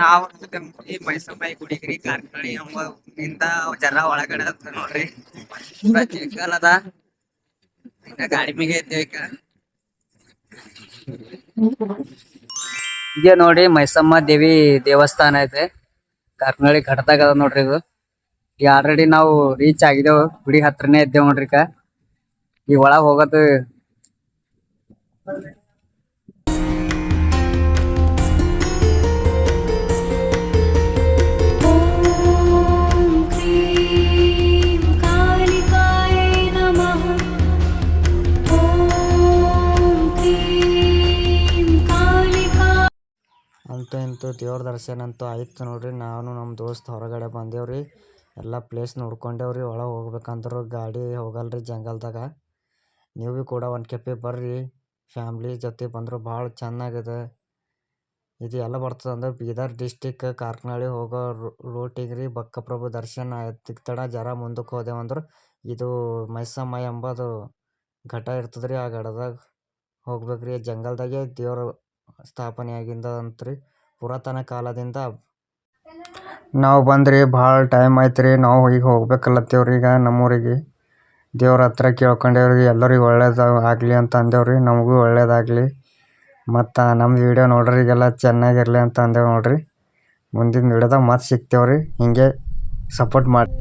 ನಾವು ಈ ಮೈಸೂರು ಗುಡಿಗ್ರಿ ಕಾರ್ಕಳಿ ಎಂಬ ಇಂದ ಜರ ಒಳಗಡೆ ಅಂತ ನೋಡ್ರಿ ಜಂಗಲ್ ಅದ ಇನ್ನ ಗಾಡಿ ಮಿಗೆ ಐತಿ ಈಗ ನೋಡಿ ಮೈಸಮ್ಮ ದೇವಿ ದೇವಸ್ಥಾನ ಐತೆ ಕಾರ್ಕಳಿ ಘಟ್ಟದಾಗ ಅದ ನೋಡ್ರಿ ಇದು ಈಗ ಆಲ್ರೆಡಿ ನಾವು ರೀಚ್ ಆಗಿದ್ದೇವು ಗುಡಿ ಹತ್ರನೇ ಇದ್ದೇವ್ ನೋಡ್ರಿ ಈಗ ಒಳಗ್ ಹೋಗೋದು ಅಂತೂ ಇಂತೂ ದೇವ್ರ ದರ್ಶನ ಅಂತೂ ಆಯ್ತು ನೋಡ್ರಿ. ನಾನು ನಮ್ಮ ದೋಸ್ತ್ ಹೊರಗಡೆ ಬಂದೇವ್ರಿ. ಎಲ್ಲ ಪ್ಲೇಸ್ ನೋಡ್ಕೊಂಡೇವ್ರಿ. ಒಳಗೆ ಹೋಗ್ಬೇಕಂದ್ರೆ ಗಾಡಿ ಹೋಗಲ್ರಿ ಜಂಗಲ್ದಾಗ. ನೀವು ಭೀ ಕೂಡ ಒಂದು ಕೆಪ್ಪೆ ಬರ್ರಿ, ಫ್ಯಾಮ್ಲಿ ಜೊತೆ ಬಂದ್ರೆ ಭಾಳ ಚೆನ್ನಾಗಿದೆ. ಇದು ಎಲ್ಲ ಬರ್ತದೆ ಅಂದ್ರೆ ಬೀದರ್ ಡಿಸ್ಟಿಕ್ ಕಾರ್ಕನಹಳ್ಳಿ ಹೋಗೋ ರೂಟಿಗೆ ರೀ. ಬಕ್ಕಪ್ರಭು ದರ್ಶನ ತಿಕ್ತಡ ಜರ ಮುಂದಕ್ಕೆ ಹೋದೆವಂದ್ರೆ ಇದು ಮೈಸಮ್ಮ ಎಂಬುದು ಘಟ್ಟ ಇರ್ತದ್ರಿ. ಆ ಘಟ್ಟದಾಗ ಹೋಗ್ಬೇಕ್ರಿ. ಜಂಗಲ್ದಾಗೆ ದೇವ್ರ ಸ್ಥಾಪನೆ ಆಗಿಂದ ಅಂತ್ರಿ ಪುರಾತನ ಕಾಲದಿಂದ. ನಾವು ಬಂದ್ರಿ ಭಾಳ ಟೈಮ್ ಆಯ್ತು ರೀ. ನಾವು ಈಗ ಹೋಗ್ಬೇಕಲ್ಲತ್ತೇವ್ರಿ. ಈಗ ನಮ್ಮೂರಿಗೆ ದೇವ್ರ ಹತ್ರ ಕೇಳ್ಕೊಂಡೇವ್ರಿ, ಎಲ್ಲರಿಗೂ ಒಳ್ಳೇದು ಆಗಲಿ ಅಂತ ಅಂದೇವ್ರಿ. ನಮಗೂ ಒಳ್ಳೇದಾಗಲಿ ಮತ್ತು ನಮ್ಮ ವೀಡಿಯೋ ನೋಡ್ರಿಗೆಲ್ಲ ಚೆನ್ನಾಗಿರಲಿ ಅಂತ ಅಂದೇವು ನೋಡ್ರಿ. ಮುಂದಿನ ವೀಡಿಯೋದಾಗ ಮತ್ತೆ ಸಿಗ್ತೇವ್ರಿ. ಹಿಂಗೆ ಸಪೋರ್ಟ್ ಮಾಡಿ.